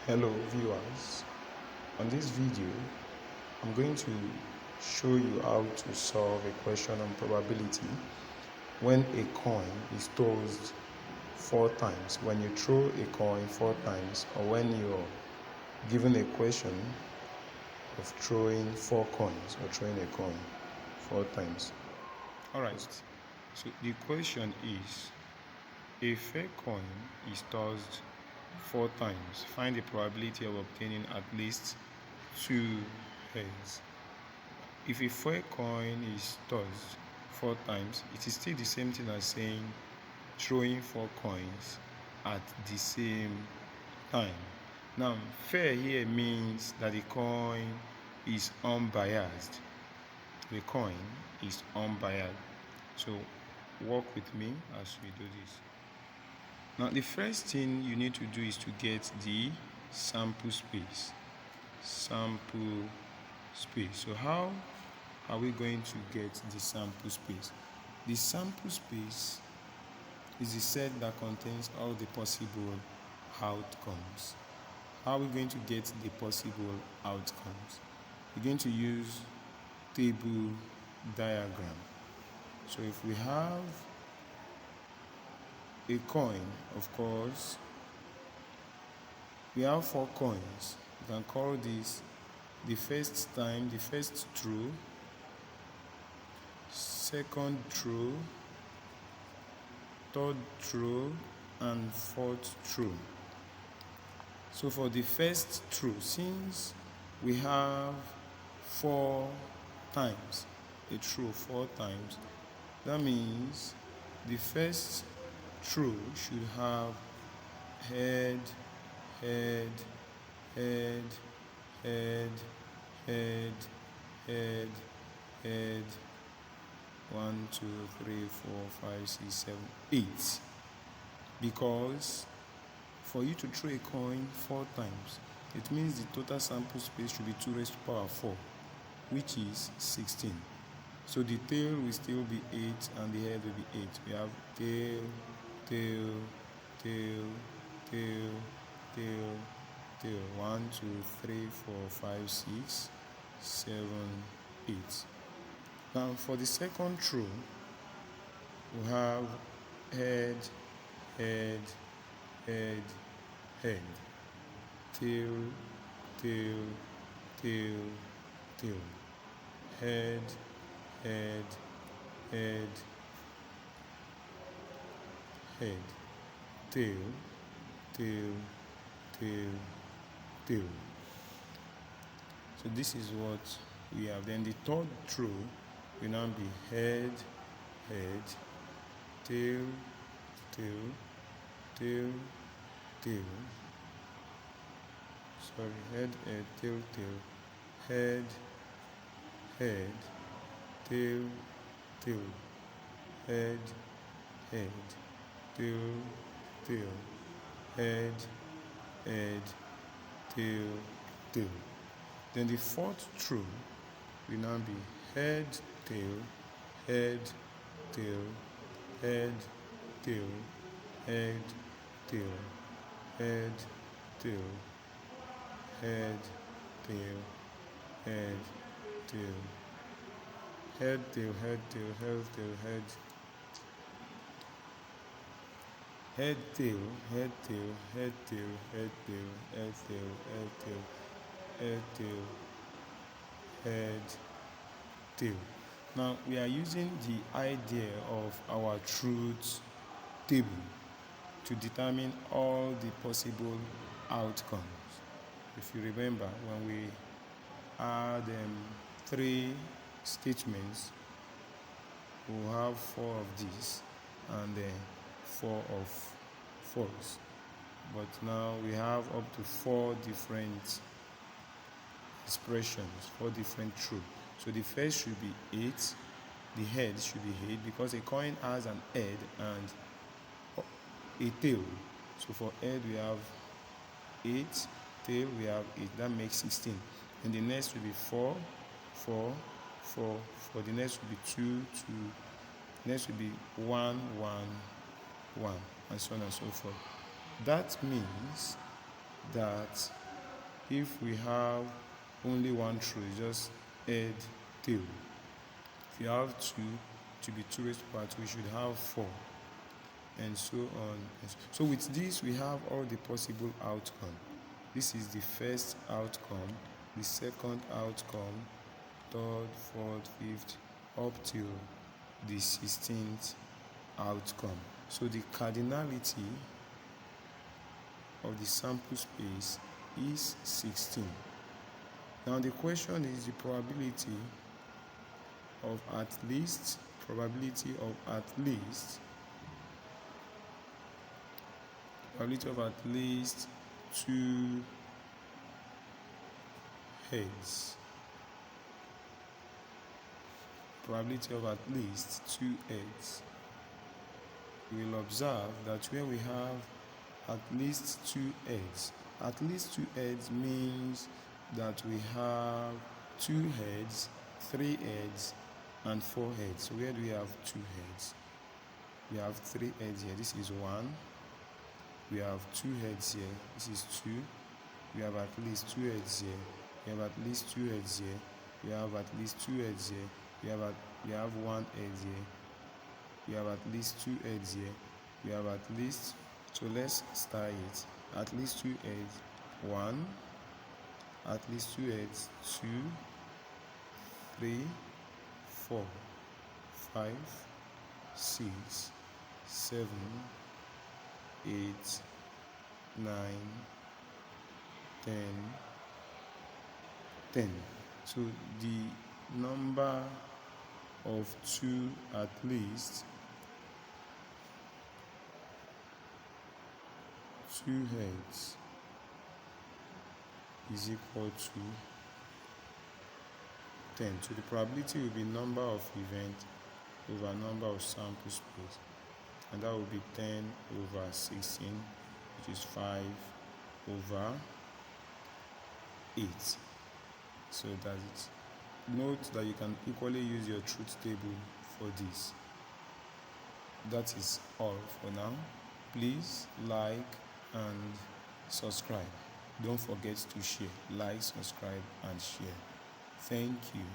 Hello viewers, on this video I'm going to show you how to solve a question on probability when a coin is tossed 4 times, when you throw a coin 4 times, or when you're given a question of throwing 4 coins or throwing a coin 4 times. Alright, so the question is, a fair coin is tossed 4 times. Find the probability of obtaining at least 2 heads. If a fair coin is tossed 4 times, it is still the same thing as saying throwing 4 coins at the same time. Now, fair here means that the coin is unbiased. The coin is unbiased. So, work with me as we do this. Now, the first thing you need to do is to get the sample space. Sample space. So how are we going to get the sample space? The sample space is the set that contains all the possible outcomes. How are we going to get the possible outcomes? We're going to use table diagram. So if we have a coin, of course, we have 4 coins. You can call this the first time, the first throw, second throw, third throw, and fourth throw. So for the first throw, since we have 4 times, a throw 4 times, that means the first throw should have head, head, head, head, head, head, head, 1, 2, 3, 4, 5, 6, 7, 8. Because for you to throw a coin 4 times, it means the total sample space should be 2 raised to power 4, which is 16. So the tail will still be 8 and the head will be 8. We have tail, tail, tail, tail, tail, tail. 1, 2, 3, 4, 5, 6, 7, 8. Now for the second throw, we have head, head, head, head, tail, tail, tail, tail, head, head, head, head, tail, tail, tail, tail. So this is what we have. Then the third throw will now be head, head, tail, tail, tail, tail. Sorry, head, head, tail, tail, head, head, tail, tail, head, head, tail, tail, head, head, tail, tail. Then the fourth throw will now be head, tail, head, tail, head, tail, head, tail, head, tail, head, tail, head, tail, head, tail, head, tail, head, tail, head, head, tail, head, tail, head, tail, head, tail, head, tail, head, tail, head, tail, head, tail. Now we are using the idea of our truth table to determine all the possible outcomes. If you remember, when we had 3 statements, we'll have 4 of these and 4 of false. But now we have up to 4 different expressions, 4 different truths. So the first should be 8, the head should be 8 because a coin has an head and a tail. So for head we have 8, tail we have 8, that makes 16. And the next will be 4, 4, 4, 4. The next will be 2, 2. Next will be 1, 1, 1, and so on and so forth. That means that if we have only one true, just head, tail. If you have two, to be 2 raised to power 2, we should have 4, and so on. So with this, we have all the possible outcome. This is the first outcome, the second outcome, third, fourth, fifth, up till the 16th outcome. So the cardinality of the sample space is 16. Now the question is the probability of at least 2 heads. Probability of at least 2 heads. We will observe that where we have at least 2 heads, at least 2 heads means that we have 2 heads, 3 heads, and 4 heads. So where do we have 2 heads? We have 3 heads here. This is 1. We have 2 heads here. This is 2. We have at least 2 heads here. We have at least 2 heads here. We have at least 2 heads here. We have 1 head here. We have at least 2 heads here. We have at least, so let's start it. At least 2 heads, 1. At least 2 heads, 2, 3, 4, 5, 6, 7, 8, 9, 10. So the number of 2 at least 2 heads is equal to 10. So the probability will be number of events over number of sample space, and that will be 10 over 16, which is 5 over 8. So that's it. Note that you can equally use your truth table for this. That is all for now. Please like and subscribe. Don't forget to share. Like, subscribe, and share. Thank you.